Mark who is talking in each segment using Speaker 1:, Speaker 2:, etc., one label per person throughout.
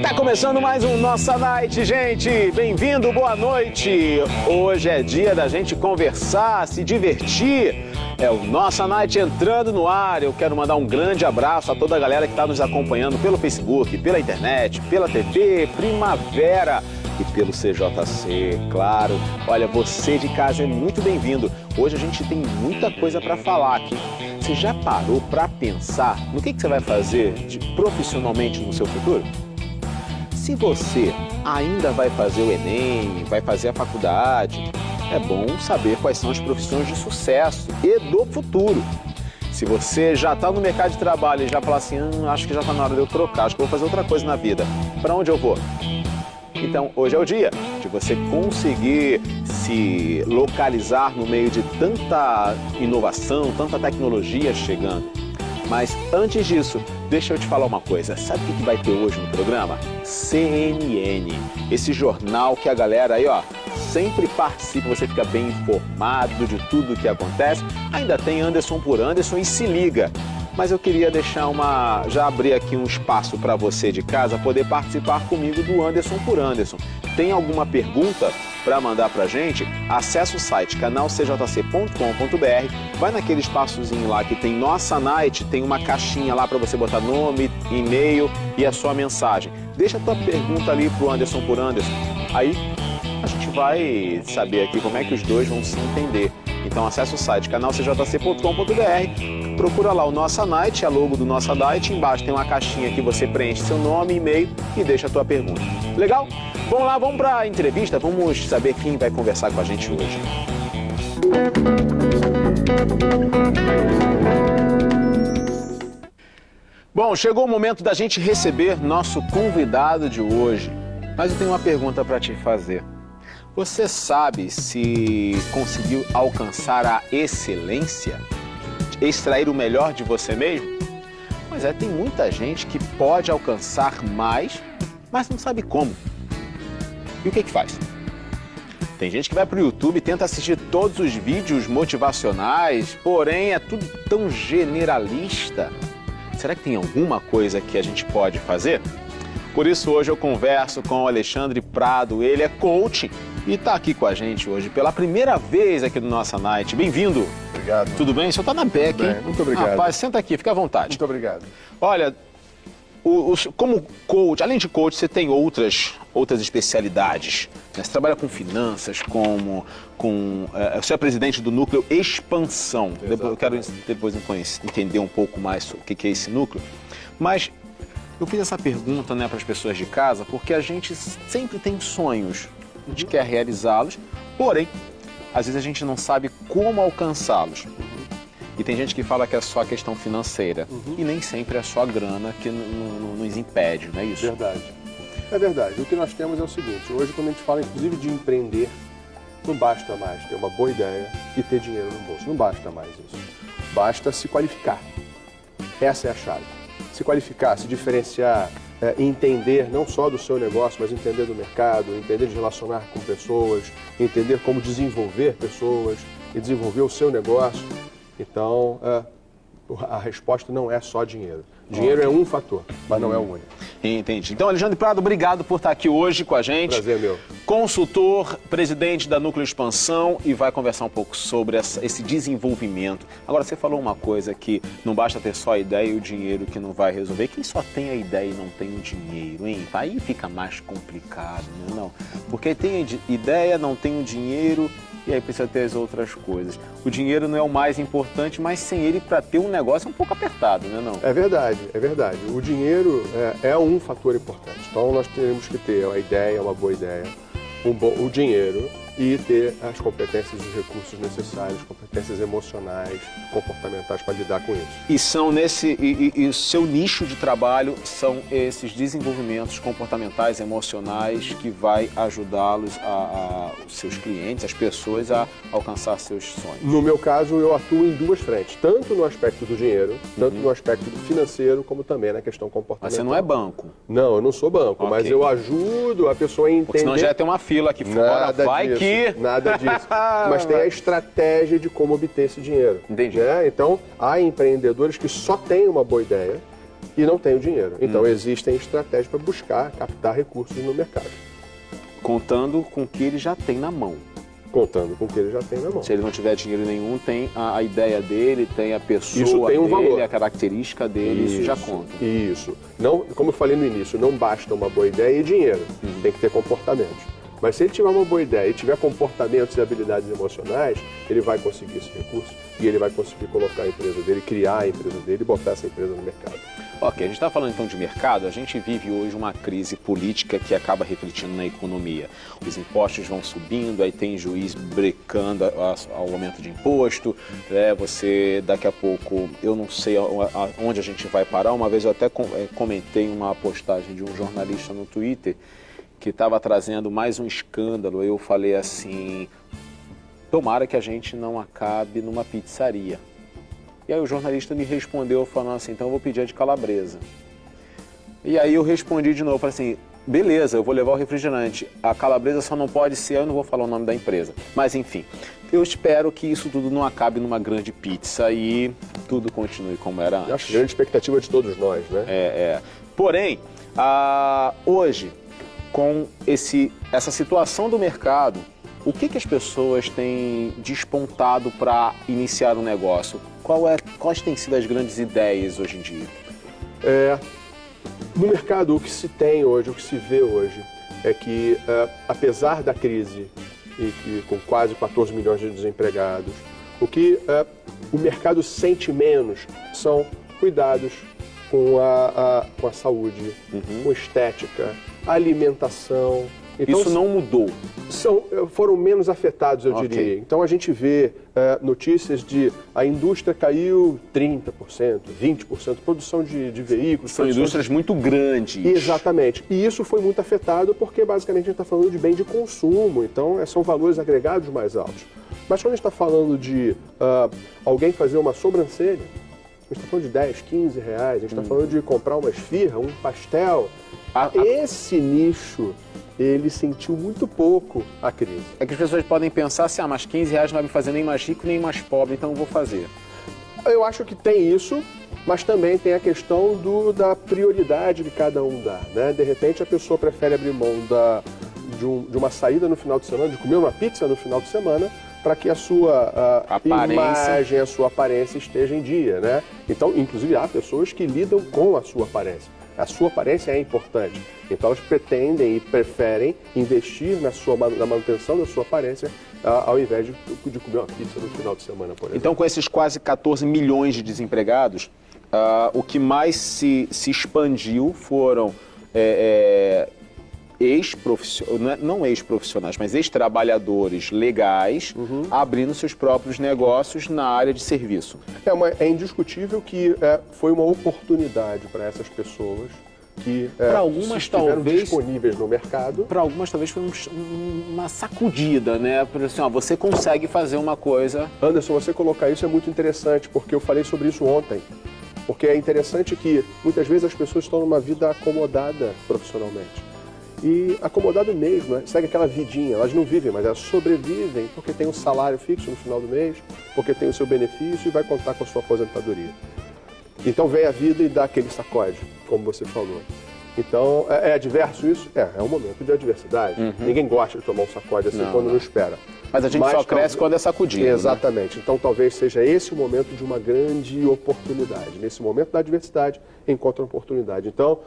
Speaker 1: Tá começando mais um Nossa Night, gente! Bem-vindo, boa noite! Hoje é dia da gente conversar, se divertir. É o Nossa Night entrando no ar. Eu quero mandar um grande abraço a toda a galera que está nos acompanhando pelo Facebook, pela internet, pela TV, Primavera e pelo CJC, claro. Olha, você de casa é muito bem-vindo. Hoje a gente tem muita coisa para falar aqui. Você já parou para pensar no que você vai fazer profissionalmente no seu futuro? Se você ainda vai fazer o Enem, vai fazer a faculdade, é bom saber quais são as profissões de sucesso e do futuro. Se você já está no mercado de trabalho e já fala assim, acho que já está na hora de eu trocar, acho que eu vou fazer outra coisa na vida, para onde eu vou? Então, hoje é o dia de você conseguir se localizar no meio de tanta inovação, tanta tecnologia chegando. Mas antes disso, deixa eu te falar uma coisa. Sabe o que vai ter hoje no programa? CNN. Esse jornal que a galera aí, ó, sempre participa, você fica bem informado de tudo que acontece. Ainda tem Anderson por Anderson e se liga. Mas eu queria deixar já abrir aqui um espaço para você de casa poder participar comigo do Anderson por Anderson. Tem alguma pergunta para mandar para a gente? Acesse o site canalcjc.com.br, vai naquele espaçozinho lá que tem Nossa Night, tem uma caixinha lá para você botar nome, e-mail e a sua mensagem. Deixa a tua pergunta ali pro Anderson por Anderson. Aí a gente vai saber aqui como é que os dois vão se entender. Então acesse o site canalcjc.com.br, procura lá o Nossa Night, a logo do Nossa Night, embaixo tem uma caixinha que você preenche seu nome, e-mail e deixa a tua pergunta. Legal? Vamos lá, vamos para a entrevista, vamos saber quem vai conversar com a gente hoje. Bom, chegou o momento da gente receber nosso convidado de hoje, mas eu tenho uma pergunta para te fazer. Você sabe se conseguiu alcançar a excelência? Extrair o melhor de você mesmo? Pois é, tem muita gente que pode alcançar mais, mas não sabe como. E o que faz? Tem gente que vai para o YouTube e tenta assistir todos os vídeos motivacionais, porém é tudo tão generalista. Será que tem alguma coisa que a gente pode fazer? Por isso hoje eu converso com o Alexandre Prado, ele é coach e está aqui com a gente hoje pela primeira vez aqui no Nossa Night. Bem-vindo.
Speaker 2: Obrigado.
Speaker 1: Tudo bem? O senhor está na PEC, hein?
Speaker 2: Muito obrigado.
Speaker 1: Rapaz, senta aqui, fica à vontade.
Speaker 2: Muito obrigado.
Speaker 1: Olha, como coach, além de coach, você tem outras especialidades. Né? Você trabalha com finanças, você é presidente do núcleo Expansão. Eu quero depois entender um pouco mais o que é esse núcleo. Mas eu fiz essa pergunta, né, para as pessoas de casa porque a gente sempre tem sonhos, a gente quer realizá-los, porém, às vezes a gente não sabe como alcançá-los. E tem gente que fala que é só a questão financeira. E nem sempre é só a grana que nos impede, não é isso?
Speaker 2: Verdade. É verdade. O que nós temos é o seguinte, hoje quando a gente fala inclusive de empreender, não basta mais ter uma boa ideia e ter dinheiro no bolso. Não basta mais isso. Basta se qualificar. Essa é a chave. Se qualificar, se diferenciar, entender não só do seu negócio, mas entender do mercado, entender de relacionar com pessoas, entender como desenvolver pessoas e desenvolver o seu negócio. Então, a resposta não é só dinheiro. Dinheiro é um fator, mas não é o único.
Speaker 1: Entendi. Então, Alexandre Prado, obrigado por estar aqui hoje com a gente.
Speaker 2: Prazer, meu.
Speaker 1: Consultor, presidente da Núcleo Expansão e vai conversar um pouco sobre esse desenvolvimento. Agora, você falou uma coisa que não basta ter só a ideia e o dinheiro que não vai resolver. Quem só tem a ideia e não tem o dinheiro, hein? Aí fica mais complicado, não? Porque tem ideia, não tem o dinheiro e aí precisa ter as outras coisas. O dinheiro não é o mais importante, mas sem ele, para ter um negócio, é um pouco apertado, né, não?
Speaker 2: É verdade, é verdade. O dinheiro é um fator importante. Então, nós temos que ter a ideia, uma boa ideia, o dinheiro e ter as competências e os recursos necessários, competências emocionais, comportamentais para lidar com isso.
Speaker 1: E são o seu nicho de trabalho são esses desenvolvimentos comportamentais, emocionais que vai ajudá-los os seus clientes, as pessoas a alcançar seus sonhos.
Speaker 2: No meu caso, eu atuo em duas frentes, tanto no aspecto do dinheiro, tanto no aspecto do financeiro, como também na questão comportamental.
Speaker 1: Mas você não é banco?
Speaker 2: Não, eu não sou banco, mas eu ajudo a pessoa a entender.
Speaker 1: Porque senão já ia ter uma fila aqui fora,
Speaker 2: Nada disso. Mas tem a estratégia de como obter esse dinheiro.
Speaker 1: Entendi.
Speaker 2: Né? Então, há empreendedores que só têm uma boa ideia e não tem o dinheiro. Então existem estratégias para buscar captar recursos no mercado.
Speaker 1: Contando com o que ele já tem na mão.
Speaker 2: Contando com o que ele já tem na mão.
Speaker 1: Se ele não tiver dinheiro nenhum, tem a ideia dele, tem a pessoa
Speaker 2: isso tem um
Speaker 1: dele,
Speaker 2: valor.
Speaker 1: A característica dele, isso já conta.
Speaker 2: Isso. Não, como eu falei no início, não basta uma boa ideia e dinheiro. Tem que ter comportamentos. Mas se ele tiver uma boa ideia e tiver comportamentos e habilidades emocionais, ele vai conseguir esse recurso e ele vai conseguir colocar a empresa dele, criar a empresa dele e botar essa empresa no mercado.
Speaker 1: Ok, a gente está falando então de mercado, a gente vive hoje uma crise política que acaba refletindo na economia. Os impostos vão subindo, aí tem juiz brecando ao aumento de imposto, você daqui a pouco, eu não sei onde a gente vai parar. Uma vez eu até comentei uma postagem de um jornalista no Twitter que estava trazendo mais um escândalo. Eu falei assim, tomara que a gente não acabe numa pizzaria. E aí o jornalista me respondeu falando assim, então eu vou pedir a de calabresa. E aí eu respondi de novo, falei assim, beleza, eu vou levar o refrigerante. A calabresa só não pode ser, eu não vou falar o nome da empresa. Mas enfim, eu espero que isso tudo não acabe numa grande pizza e tudo continue como era antes.
Speaker 2: Eu acho que a grande expectativa de todos nós, né?
Speaker 1: Porém, hoje, com essa situação do mercado, o que as pessoas têm despontado para iniciar um negócio? Quais têm sido as grandes ideias hoje em dia?
Speaker 2: No mercado, o que se tem hoje, o que se vê hoje, é que, apesar da crise, e que com quase 14 milhões de desempregados, o que o mercado sente menos são cuidados com a saúde, com estética, alimentação.
Speaker 1: Então, isso não mudou?
Speaker 2: Foram menos afetados, eu diria. Então a gente vê notícias de a indústria caiu 30%, 20%, produção de veículos.
Speaker 1: São indústrias muito grandes.
Speaker 2: Exatamente. E isso foi muito afetado porque basicamente a gente está falando de bem de consumo, então são valores agregados mais altos. Mas quando a gente está falando de alguém fazer uma sobrancelha, a gente está falando de 10, 15 reais, a gente está falando de comprar uma esfirra, um pastel. Esse nicho, ele sentiu muito pouco a crise.
Speaker 1: É que as pessoas podem pensar assim, mas 15 reais não vai me fazer nem mais rico nem mais pobre, então eu vou fazer.
Speaker 2: Eu acho que tem isso, mas também tem a questão da prioridade que cada um dá, né? De repente a pessoa prefere abrir mão de uma saída no final de semana, de comer uma pizza no final de semana, para que a sua imagem, a sua aparência esteja em dia, né? Então, inclusive, há pessoas que lidam com a sua aparência. A sua aparência é importante. Então, elas pretendem e preferem investir na manutenção da sua aparência ao invés de comer uma pizza no final de semana, por exemplo.
Speaker 1: Então, com esses quase 14 milhões de desempregados, o que mais se expandiu foram não ex-profissionais, mas ex-trabalhadores legais abrindo seus próprios negócios na área de serviço.
Speaker 2: É indiscutível que foi uma oportunidade para essas pessoas que estiveram disponíveis no mercado.
Speaker 1: Para algumas talvez foi uma sacudida, né? Por assim, você consegue fazer uma coisa...
Speaker 2: Anderson, você colocar isso é muito interessante, porque eu falei sobre isso ontem. Porque é interessante que muitas vezes as pessoas estão numa vida acomodada profissionalmente. E acomodado mesmo, né? Segue aquela vidinha, elas não vivem, mas elas sobrevivem porque tem um salário fixo no final do mês, porque tem o seu benefício e vai contar com a sua aposentadoria. Então vem a vida e dá aquele sacode, como você falou. Então, é adverso isso? É um momento de adversidade. Ninguém gosta de tomar um sacode assim quando não espera.
Speaker 1: Mas a gente só cresce quando é sacudido.
Speaker 2: Exatamente. Né? Então talvez seja esse o momento de uma grande oportunidade. Nesse momento da adversidade, encontra uma oportunidade. Então,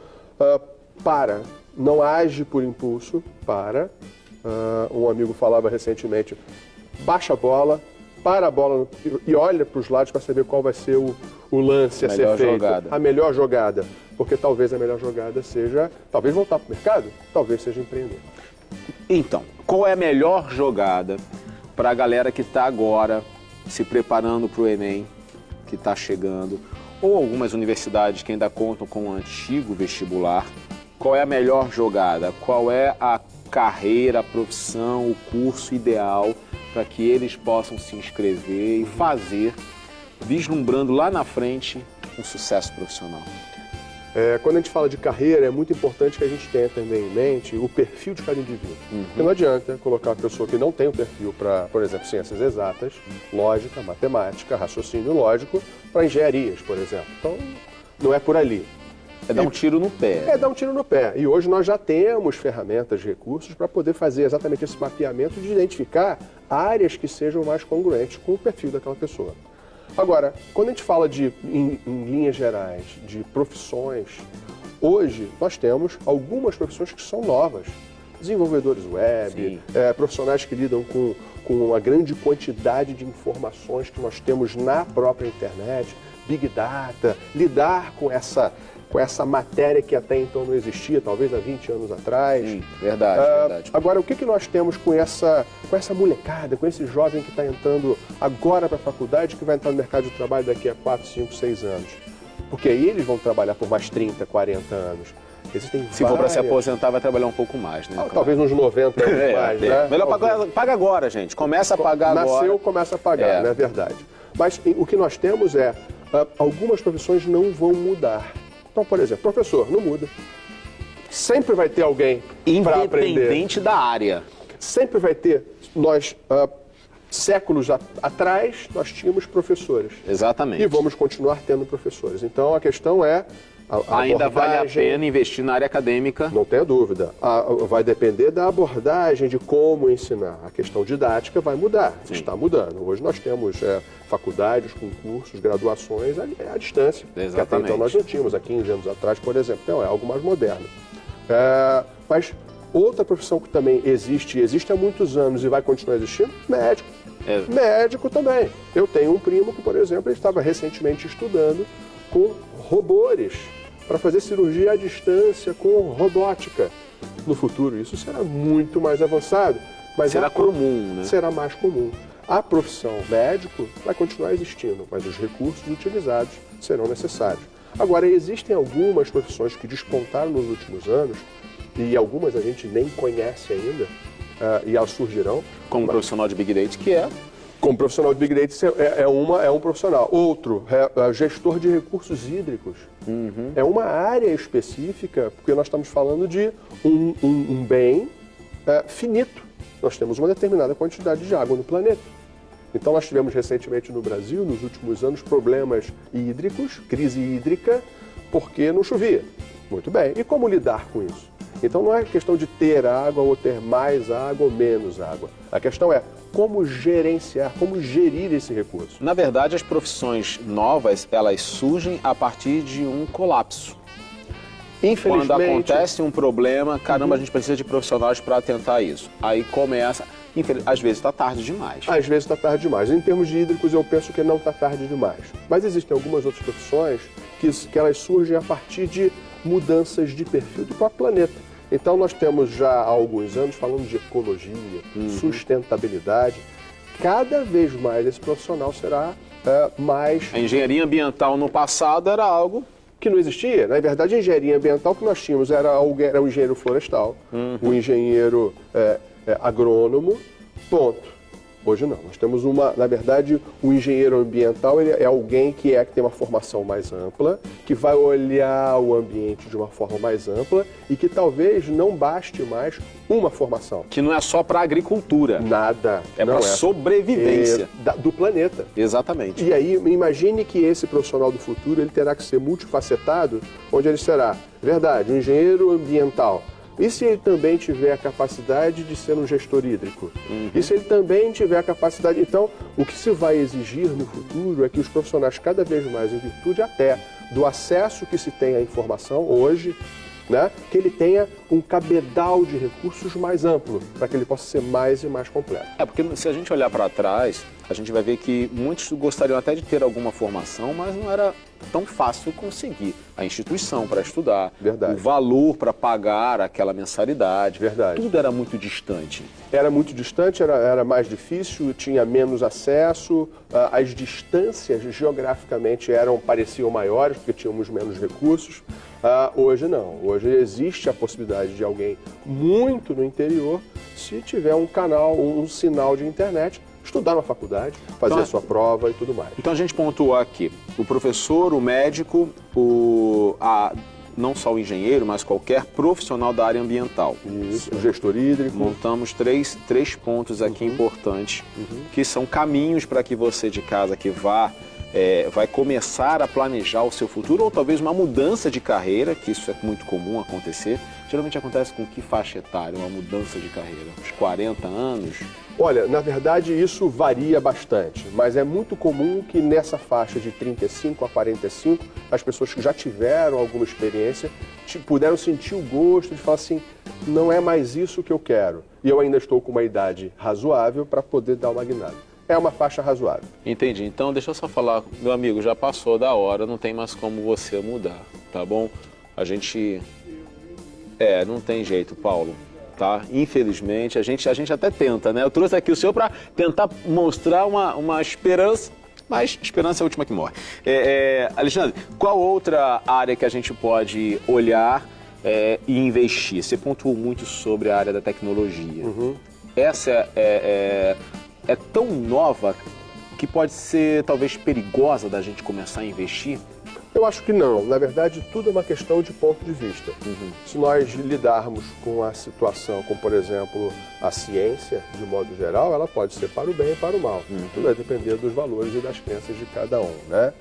Speaker 2: não age por impulso, um amigo falava recentemente, baixa a bola, para a bola e olha para os lados para saber qual vai ser o lance a ser feito. A melhor jogada. Porque talvez a melhor jogada seja, talvez voltar para o mercado, talvez seja empreender.
Speaker 1: Então, qual é a melhor jogada para a galera que está agora se preparando para o Enem, que está chegando, ou algumas universidades que ainda contam com o antigo vestibular? Qual é a melhor jogada? Qual é a carreira, a profissão, o curso ideal para que eles possam se inscrever e fazer, vislumbrando lá na frente, um sucesso profissional?
Speaker 2: Quando a gente fala de carreira, é muito importante que a gente tenha também em mente o perfil de cada indivíduo. Porque não adianta colocar uma pessoa que não tem o perfil para, por exemplo, ciências exatas, lógica, matemática, raciocínio lógico, para engenharias, por exemplo. Então, não é por ali.
Speaker 1: É dar um tiro no pé.
Speaker 2: É dar um tiro no pé. E hoje nós já temos ferramentas, recursos para poder fazer exatamente esse mapeamento de identificar áreas que sejam mais congruentes com o perfil daquela pessoa. Agora, quando a gente fala em linhas gerais, de profissões, hoje nós temos algumas profissões que são novas. Desenvolvedores web, profissionais que lidam com uma grande quantidade de informações que nós temos na própria internet, Big Data, lidar com essa matéria que até então não existia, talvez há 20 anos atrás.
Speaker 1: Sim, verdade.
Speaker 2: Agora, o que nós temos com essa molecada, com esse jovem que está entrando agora para a faculdade, que vai entrar no mercado de trabalho daqui a 4, 5, 6 anos? Porque aí eles vão trabalhar por mais 30, 40 anos.
Speaker 1: Se for para se aposentar, vai trabalhar um pouco mais, né?
Speaker 2: Claro. Talvez uns 90 anos mais, né?
Speaker 1: Melhor paga agora, gente. Começa a pagar agora.
Speaker 2: Nasceu, começa a pagar, não é verdade. Mas o que nós temos algumas profissões não vão mudar. Então, por exemplo, professor, não muda. Sempre vai ter alguém para aprender.
Speaker 1: Independente da área.
Speaker 2: Sempre vai ter. Nós, séculos atrás, nós tínhamos professores.
Speaker 1: Exatamente.
Speaker 2: E vamos continuar tendo professores. Então, a questão é...
Speaker 1: Ainda vale a pena investir na área acadêmica?
Speaker 2: Não tenha dúvida. Vai depender da abordagem, de como ensinar. A questão didática vai mudar, está mudando. Hoje nós temos faculdades, concursos, graduações à distância.
Speaker 1: Exatamente.
Speaker 2: Que até então nós não tínhamos há 15 anos atrás, por exemplo. Então é algo mais moderno. Mas outra profissão que também existe há muitos anos e vai continuar existindo, médico. Médico também. Eu tenho um primo que, por exemplo, ele estava recentemente estudando com robôs para fazer cirurgia à distância com robótica. No futuro isso será muito mais avançado, mas
Speaker 1: será comum, né?
Speaker 2: Será mais comum. A profissão médico vai continuar existindo, mas os recursos utilizados serão necessários. Agora, existem algumas profissões que despontaram nos últimos anos, e algumas a gente nem conhece ainda, e elas surgirão.
Speaker 1: Como profissional de Big Data, que é?
Speaker 2: Como profissional de Big Data é um profissional. Outro, gestor de recursos hídricos. É uma área específica, porque nós estamos falando de um bem finito. Nós temos uma determinada quantidade de água no planeta. Então nós tivemos recentemente no Brasil, nos últimos anos, problemas hídricos, crise hídrica, porque não chovia. Muito bem. E como lidar com isso? Então não é questão de ter água ou ter mais água ou menos água. A questão é como gerenciar, como gerir esse recurso.
Speaker 1: Na verdade, as profissões novas, elas surgem a partir de um colapso.
Speaker 2: Infelizmente...
Speaker 1: Quando acontece um problema, caramba, a gente precisa de profissionais para atentar isso. Aí começa... Às vezes está tarde demais.
Speaker 2: Às vezes está tarde demais. Em termos de hídricos, eu penso que não está tarde demais. Mas existem algumas outras profissões que elas surgem a partir de mudanças de perfil do próprio planeta. Então nós temos já há alguns anos falando de ecologia, sustentabilidade. Cada vez mais esse profissional será mais...
Speaker 1: A engenharia ambiental no passado era algo
Speaker 2: que não existia. Na verdade, a engenharia ambiental que nós tínhamos era o engenheiro florestal, o engenheiro agrônomo, ponto. Hoje não. Nós temos na verdade, o engenheiro ambiental ele é alguém que tem uma formação mais ampla, que vai olhar o ambiente de uma forma mais ampla e que talvez não baste mais uma formação.
Speaker 1: Que não é só para agricultura.
Speaker 2: Nada.
Speaker 1: É para sobrevivência.
Speaker 2: Do planeta.
Speaker 1: Exatamente.
Speaker 2: E aí, imagine que esse profissional do futuro ele terá que ser multifacetado, onde ele será, verdade, um engenheiro ambiental. E se ele também tiver a capacidade de ser um gestor hídrico? E se ele também tiver a capacidade... Então, o que se vai exigir no futuro é que os profissionais, cada vez mais, em virtude até do acesso que se tem à informação hoje, né, que ele tenha um cabedal de recursos mais amplo, para que ele possa ser mais e mais completo.
Speaker 1: Porque se a gente olhar para trás, a gente vai ver que muitos gostariam até de ter alguma formação, mas não era tão fácil conseguir a instituição para estudar,
Speaker 2: Verdade.
Speaker 1: O valor para pagar aquela mensalidade.
Speaker 2: Verdade.
Speaker 1: Tudo era muito distante.
Speaker 2: Era muito distante, era mais difícil, tinha menos acesso, as distâncias geograficamente pareciam maiores, porque tínhamos menos recursos. Hoje não, hoje existe a possibilidade de alguém muito no interior, se tiver um canal, um sinal de internet, estudar na faculdade, fazer a sua prova e tudo mais.
Speaker 1: Então a gente pontuou aqui, o professor, o médico, não só o engenheiro, mas qualquer profissional da área ambiental.
Speaker 2: Isso, o gestor hídrico.
Speaker 1: Montamos três pontos aqui importantes, que são caminhos para que você de casa que vá vai começar a planejar o seu futuro, ou talvez uma mudança de carreira, que isso é muito comum acontecer. Geralmente acontece com que faixa etária, uma mudança de carreira? Uns 40 anos?
Speaker 2: Olha, na verdade isso varia bastante, mas é muito comum que nessa faixa de 35 a 45, as pessoas que já tiveram alguma experiência puderam sentir o gosto de falar assim, não é mais isso que eu quero, e eu ainda estou com uma idade razoável para poder dar uma guinada. É uma faixa razoável.
Speaker 1: Entendi. Então deixa eu só falar, meu amigo, já passou da hora, não tem mais como você mudar, tá bom? A gente... não tem jeito, Paulo. Tá? Infelizmente, a gente até tenta, né? Eu trouxe aqui o senhor para tentar mostrar uma esperança, mas esperança é a última que morre. Alexandre, qual outra área que a gente pode olhar e investir? Você pontuou muito sobre a área da tecnologia. Essa é tão nova que pode ser talvez perigosa da gente começar a investir?
Speaker 2: Eu acho que não. Na verdade, tudo é uma questão de ponto de vista. Se nós lidarmos com a situação, como por exemplo a ciência, de modo geral, ela pode ser para o bem e para o mal. Tudo vai depender dos valores e das crenças de cada um, né?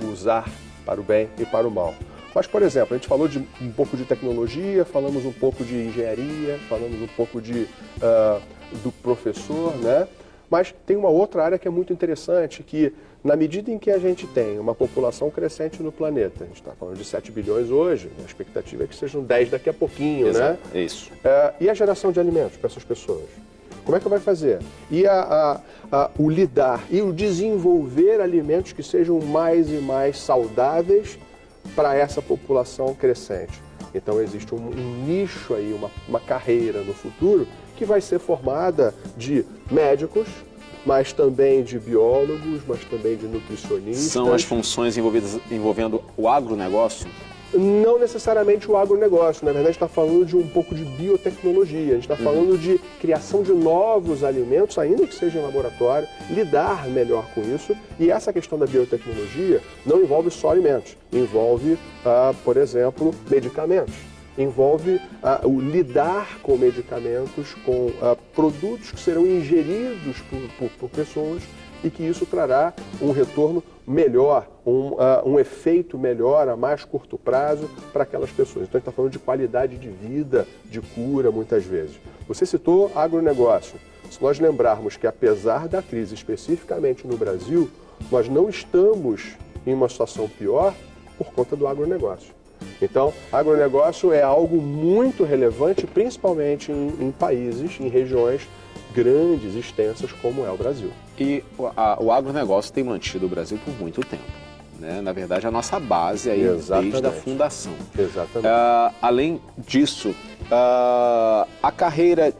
Speaker 2: Usar para o bem e para o mal. Mas, por exemplo, a gente falou de um pouco de tecnologia, falamos um pouco de engenharia, falamos um pouco do professor, né? Mas tem uma outra área que é muito interessante, que na medida em que a gente tem uma população crescente no planeta, a gente está falando de 7 bilhões hoje, a expectativa é que sejam 10 daqui a pouquinho,
Speaker 1: Exato.
Speaker 2: né?
Speaker 1: Isso.
Speaker 2: E a geração de alimentos para essas pessoas? Como é que vai fazer? E o lidar e o desenvolver alimentos que sejam mais e mais saudáveis para essa população crescente. Então existe um nicho aí, uma carreira no futuro que vai ser formada de médicos, mas também de biólogos, mas também de nutricionistas.
Speaker 1: São as funções envolvendo o agronegócio?
Speaker 2: Não necessariamente o agronegócio, na verdade a gente está falando de um pouco de biotecnologia, a gente está falando de criação de novos alimentos, ainda que seja em laboratório, lidar melhor com isso. E essa questão da biotecnologia não envolve só alimentos, envolve, por exemplo, medicamentos. Envolve o lidar com medicamentos, com produtos que serão ingeridos por pessoas e que isso trará um retorno melhor, um efeito melhor a mais curto prazo para aquelas pessoas. Então a gente está falando de qualidade de vida, de cura muitas vezes. Você citou agronegócio. Se nós lembrarmos que apesar da crise especificamente no Brasil, nós não estamos em uma situação pior por conta do agronegócio. Então, agronegócio é algo muito relevante, principalmente em países, em regiões grandes, extensas, como é o Brasil.
Speaker 1: E o agronegócio tem mantido o Brasil por muito tempo, né? Na verdade, a nossa base aí desde a fundação.
Speaker 2: Exatamente.
Speaker 1: Além disso, a carreira,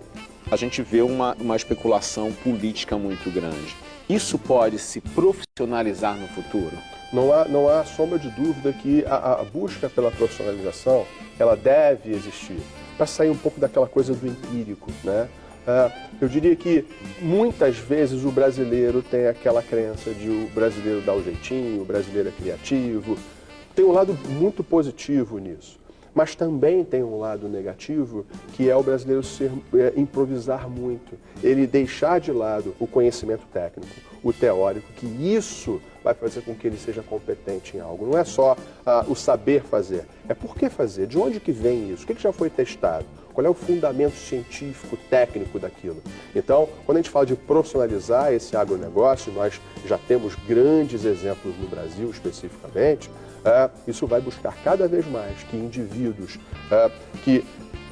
Speaker 1: a gente vê uma especulação política muito grande. Isso pode se profissionalizar no futuro?
Speaker 2: Não há sombra de dúvida que a busca pela profissionalização, ela deve existir, para sair um pouco daquela coisa do empírico, né? Eu diria que muitas vezes o brasileiro tem aquela crença de o brasileiro dá o jeitinho, o brasileiro é criativo. Tem um lado muito positivo nisso, mas também tem um lado negativo, que é o brasileiro improvisar muito, ele deixar de lado o conhecimento técnico, o teórico, que isso vai fazer com que ele seja competente em algo. Não é só o saber fazer, é por que fazer, de onde que vem isso, o que já foi testado, qual é o fundamento científico, técnico daquilo. Então, quando a gente fala de profissionalizar esse agronegócio, nós já temos grandes exemplos no Brasil especificamente, isso vai buscar cada vez mais que indivíduos que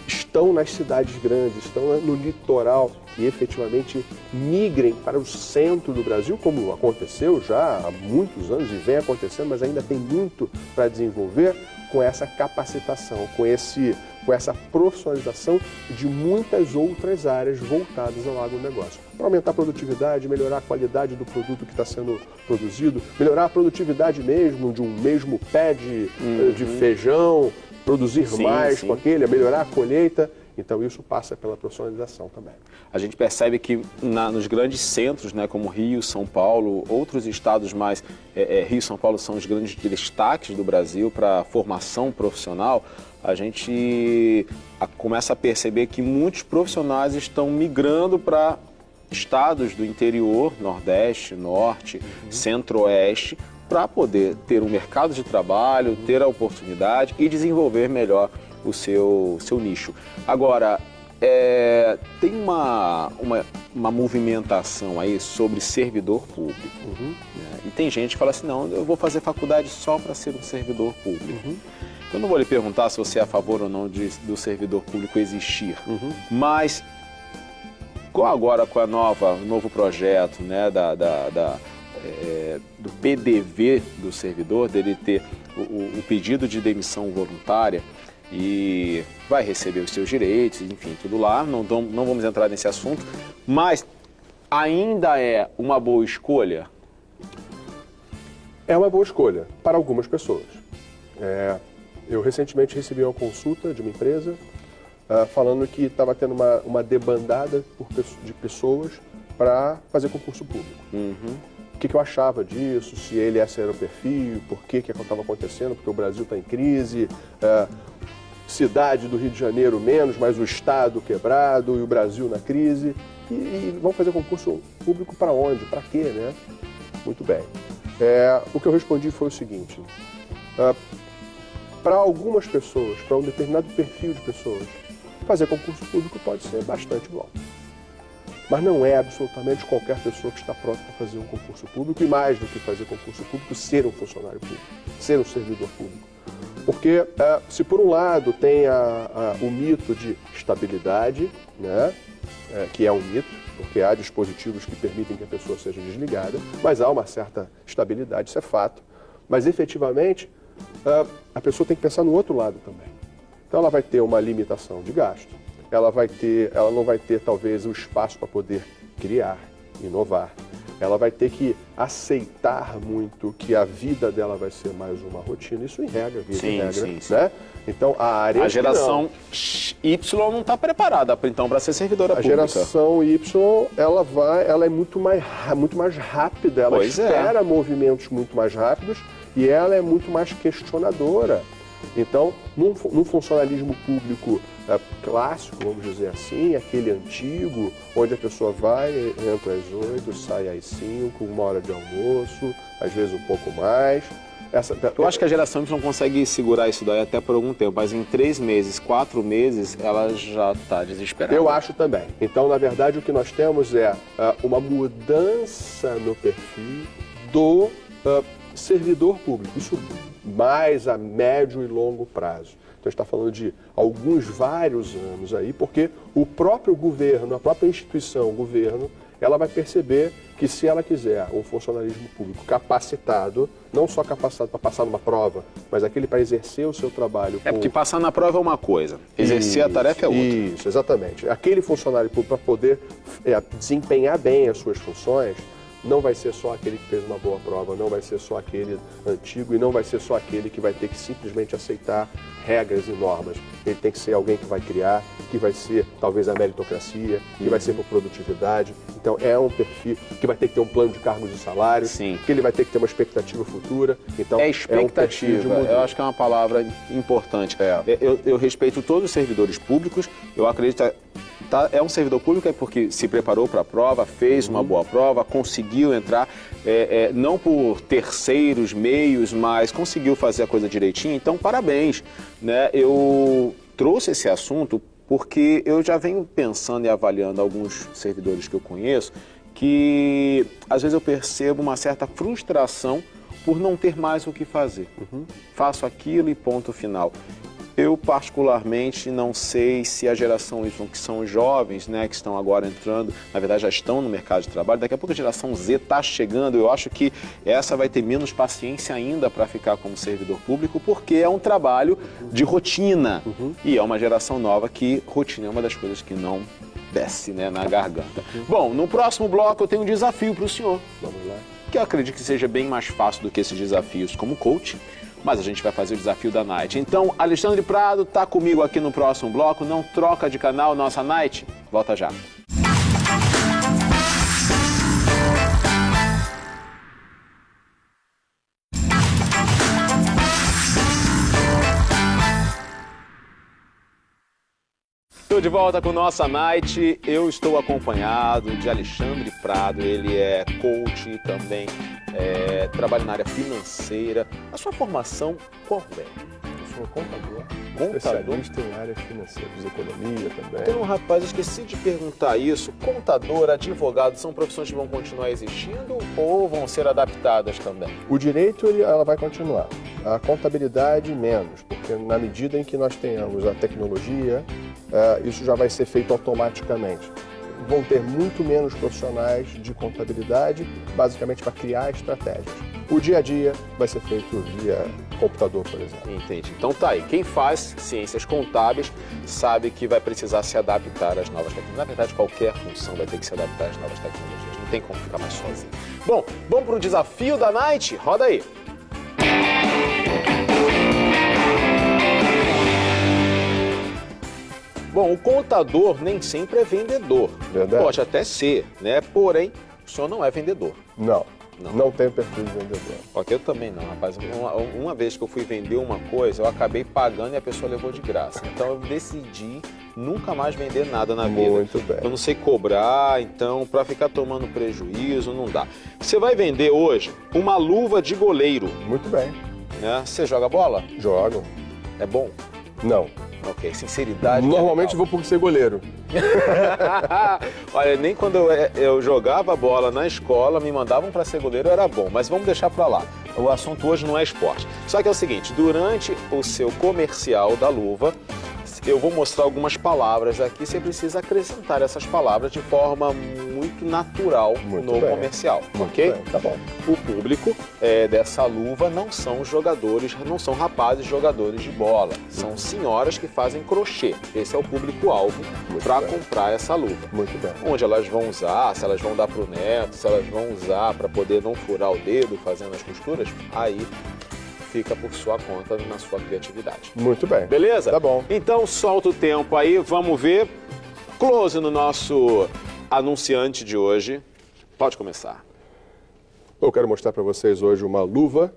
Speaker 2: estão nas cidades grandes, estão no litoral e efetivamente migrem para o centro do Brasil, como aconteceu já há muitos anos e vem acontecendo, mas ainda tem muito para desenvolver, com essa capacitação, com essa profissionalização de muitas outras áreas voltadas ao agronegócio. Para aumentar a produtividade, melhorar a qualidade do produto que está sendo produzido, melhorar a produtividade mesmo de um mesmo pé de feijão, produzir mais com aquele, melhorar a colheita. Então isso passa pela profissionalização também.
Speaker 1: A gente percebe que nos grandes centros, né, como Rio, São Paulo, outros estados mais, Rio e São Paulo são os grandes destaques do Brasil para a formação profissional, a gente começa a perceber que muitos profissionais estão migrando para estados do interior, Nordeste, Norte, Centro-Oeste, para poder ter um mercado de trabalho, ter a oportunidade e desenvolver melhor o seu nicho. Agora, tem uma movimentação aí sobre servidor público. Né? E tem gente que fala assim, não, eu vou fazer faculdade só para ser um servidor público. Eu não vou lhe perguntar se você é a favor ou não do servidor público existir, mas agora com o novo projeto, né, do PDV do servidor, dele ter o pedido de demissão voluntária e vai receber os seus direitos, enfim, tudo lá, não vamos entrar nesse assunto, mas ainda é uma boa escolha?
Speaker 2: É uma boa escolha para algumas pessoas. Eu recentemente recebi uma consulta de uma empresa falando que estava tendo uma debandada de pessoas para fazer concurso público. O que eu achava disso, se esse era o perfil, por que estava acontecendo, porque o Brasil está em crise, cidade do Rio de Janeiro menos, mas o Estado quebrado e o Brasil na crise. E vão fazer concurso público para onde? Para quê, né? Muito bem. O que eu respondi foi o seguinte. Para algumas pessoas, para um determinado perfil de pessoas, fazer concurso público pode ser bastante bom. Mas não é absolutamente qualquer pessoa que está pronta para fazer um concurso público e mais do que fazer concurso público, ser um funcionário público, ser um servidor público. Porque se por um lado tem o mito de estabilidade, né, que é um mito, porque há dispositivos que permitem que a pessoa seja desligada, mas há uma certa estabilidade, isso é fato. Mas efetivamente, a pessoa tem que pensar no outro lado também. Então ela vai ter uma limitação de gasto, ela não vai ter talvez o espaço para poder criar, inovar. Ela vai ter que aceitar muito que a vida dela vai ser mais uma rotina. Isso em regra, sim. Né? Então a
Speaker 1: geração Y não está preparada então para ser servidora pública.
Speaker 2: A geração Y ela é muito mais rápida, ela espera movimentos muito mais rápidos e ela é muito mais questionadora. Então, num funcionalismo público clássico, vamos dizer assim, aquele antigo, onde a pessoa vai, entra às 8, sai às 5, 1 hora de almoço, às vezes um pouco mais.
Speaker 1: Eu acho que a geração Y consegue segurar isso daí até por algum tempo, mas em 3 meses, 4 meses, ela já está desesperada.
Speaker 2: Eu acho também. Então, na verdade, o que nós temos é uma mudança no perfil do servidor público. Isso mais a médio e longo prazo. Então, a gente está falando de vários anos aí, porque o próprio governo, a própria instituição, o governo, ela vai perceber que se ela quiser um funcionalismo público capacitado, não só capacitado para passar numa prova, mas aquele para exercer o seu trabalho.
Speaker 1: Porque passar na prova é uma coisa, exercer a tarefa é outra.
Speaker 2: Isso, exatamente. Aquele funcionário público para poder desempenhar bem as suas funções, não vai ser só aquele que fez uma boa prova, não vai ser só aquele antigo e não vai ser só aquele que vai ter que simplesmente aceitar regras e normas. Ele tem que ser alguém que vai criar, que vai ser talvez a meritocracia, que vai ser por produtividade. Então é um perfil que vai ter que ter um plano de cargos e salários, que ele vai ter que ter uma expectativa futura. Então,
Speaker 1: expectativa, eu acho que é uma palavra importante. Eu respeito todos os servidores públicos, eu acredito é um servidor público porque se preparou para a prova, fez uma boa prova, conseguiu entrar, não por terceiros meios, mas conseguiu fazer a coisa direitinho, então parabéns. Né? Eu trouxe esse assunto porque eu já venho pensando e avaliando alguns servidores que eu conheço, que às vezes eu percebo uma certa frustração por não ter mais o que fazer. Faço aquilo e ponto final. Eu, particularmente, não sei se a geração Y, que são jovens, né, que estão agora entrando, na verdade já estão no mercado de trabalho, daqui a pouco a geração Z está chegando, eu acho que essa vai ter menos paciência ainda para ficar como servidor público, porque é um trabalho de rotina. E é uma geração nova que rotina é uma das coisas que não desce, né, na garganta. Bom, no próximo bloco eu tenho um desafio para o senhor.
Speaker 2: Vamos lá.
Speaker 1: Que eu acredito que seja bem mais fácil do que esses desafios como coach. Mas a gente vai fazer o desafio da Night. Então, Alexandre Prado está comigo aqui no próximo bloco. Não troca de canal, nossa Night. Volta já. Estou de volta com nossa Night. Eu estou acompanhado de Alexandre Prado. Ele é coach e também trabalha na área financeira. A sua formação qual é?
Speaker 2: Eu sou contador.
Speaker 1: Contador?
Speaker 2: Especialista em áreas financeiras, economia também.
Speaker 1: Então, rapaz, eu esqueci de perguntar isso. Contador, advogado, são profissões que vão continuar existindo ou vão ser adaptadas também?
Speaker 2: O direito, ela vai continuar. A contabilidade, menos, porque na medida em que nós tenhamos a tecnologia, isso já vai ser feito automaticamente. Vão ter muito menos profissionais de contabilidade, basicamente para criar estratégias. O dia a dia vai ser feito via computador, por exemplo.
Speaker 1: Entendi. Então tá aí. Quem faz ciências contábeis sabe que vai precisar se adaptar às novas tecnologias. Na verdade, qualquer função vai ter que se adaptar às novas tecnologias. Não tem como ficar mais sozinho. Bom, vamos para o desafio da Night? Roda aí. Bom, o contador nem sempre é vendedor.
Speaker 2: Verdade.
Speaker 1: Pode até ser, né? Porém, o senhor não é vendedor.
Speaker 2: Não tem perfil de vendedor.
Speaker 1: Ok, eu também não, rapaz. Uma vez que eu fui vender uma coisa, eu acabei pagando e a pessoa levou de graça. Então eu decidi nunca mais vender nada na vida.
Speaker 2: Muito bem.
Speaker 1: Eu não sei cobrar, então para ficar tomando prejuízo não dá. Você vai vender hoje uma luva de goleiro.
Speaker 2: Muito bem.
Speaker 1: Né? Você joga bola?
Speaker 2: Jogo.
Speaker 1: É bom?
Speaker 2: Não.
Speaker 1: Ok, sinceridade.
Speaker 2: Normalmente vou por ser goleiro.
Speaker 1: Olha, nem quando eu jogava bola na escola, me mandavam para ser goleiro, era bom. Mas vamos deixar para lá. O assunto hoje não é esporte. Só que é o seguinte, durante o seu comercial da luva, eu vou mostrar algumas palavras aqui. Você precisa acrescentar essas palavras de forma muito natural no comercial, ok?
Speaker 2: Bem, tá bom.
Speaker 1: O público dessa luva não são jogadores, não são rapazes jogadores de bola. São senhoras que fazem crochê. Esse é o público-alvo para comprar essa luva.
Speaker 2: Muito bem.
Speaker 1: Onde elas vão usar, se elas vão dar para o neto, se elas vão usar para poder não furar o dedo fazendo as costuras, aí fica por sua conta na sua criatividade.
Speaker 2: Muito bem.
Speaker 1: Beleza?
Speaker 2: Tá bom.
Speaker 1: Então solta o tempo aí, vamos ver. Close no nosso anunciante de hoje. Pode começar.
Speaker 2: Eu quero mostrar para vocês hoje uma luva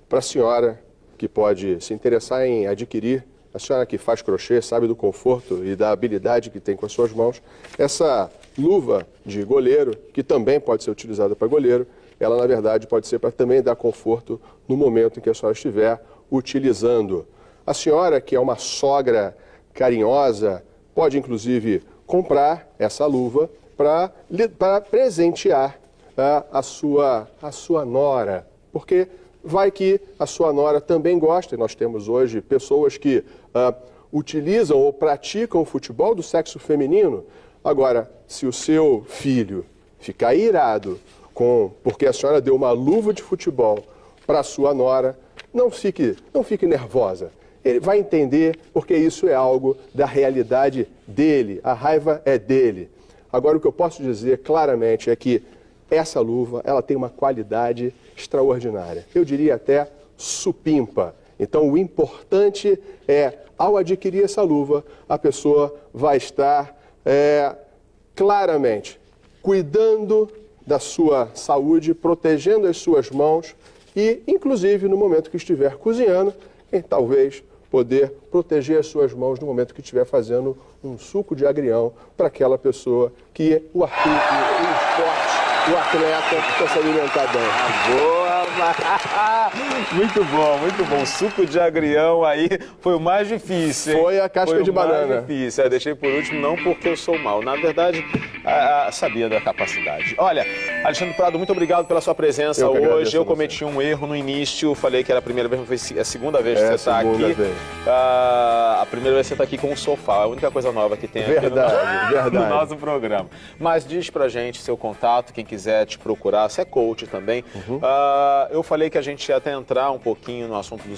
Speaker 2: para a senhora que pode se interessar em adquirir. A senhora que faz crochê, sabe do conforto e da habilidade que tem com as suas mãos. Essa luva de goleiro, que também pode ser utilizada para goleiro, ela, na verdade, pode ser para também dar conforto no momento em que a senhora estiver utilizando. A senhora, que é uma sogra carinhosa, pode, inclusive, comprar essa luva para presentear a sua nora, porque vai que a sua nora também gosta, e nós temos hoje pessoas que utilizam ou praticam o futebol do sexo feminino. Agora, se o seu filho ficar irado porque a senhora deu uma luva de futebol para a sua nora, não fique nervosa. Ele vai entender porque isso é algo da realidade dele, a raiva é dele. Agora, o que eu posso dizer claramente é que essa luva, ela tem uma qualidade extraordinária. Eu diria até supimpa. Então, o importante é, ao adquirir essa luva, a pessoa vai estar claramente cuidando da sua saúde, protegendo as suas mãos e, inclusive, no momento que estiver cozinhando, talvez poder proteger as suas mãos no momento que estiver fazendo um suco de agrião para aquela pessoa que o esporte, o atleta precisa se alimentar bem.
Speaker 1: Boa! Muito bom. Suco de agrião aí foi o mais difícil, hein?
Speaker 2: Foi a casca de banana.
Speaker 1: Mais difícil. Deixei por último, não porque eu sou mau. Na verdade, sabia da capacidade. Olha, Alexandre Prado, muito obrigado pela sua presença hoje. Eu cometi um erro no início, falei que era a primeira vez, mas foi a segunda vez que você está aqui. A primeira vez que você está aqui com o sofá, a única coisa nova que tem aqui no nosso programa. Mas diz pra gente seu contato, quem quiser te procurar, você é coach também. Eu falei que a gente ia até entrar um pouquinho no assunto do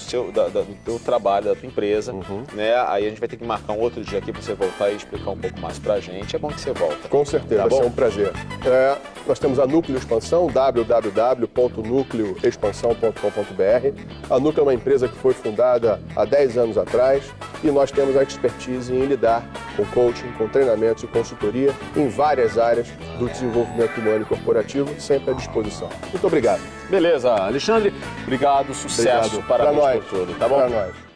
Speaker 1: teu trabalho, da tua empresa, né? Aí a gente vai ter que marcar um outro dia aqui para você voltar e explicar um pouco mais pra gente. É bom que você volta.
Speaker 2: Com certeza, vai ser um prazer. Nós temos a Núcleo Expansão, www.nucleoexpansão.com.br. A Núcleo é uma empresa que foi fundada há 10 anos atrás e nós temos a expertise em lidar com coaching, com treinamentos e consultoria em várias áreas do desenvolvimento humano e corporativo, sempre à disposição. Muito obrigado.
Speaker 1: Beleza, Alexandre, obrigado, sucesso, parabéns por tudo, tá bom?
Speaker 2: Para nós.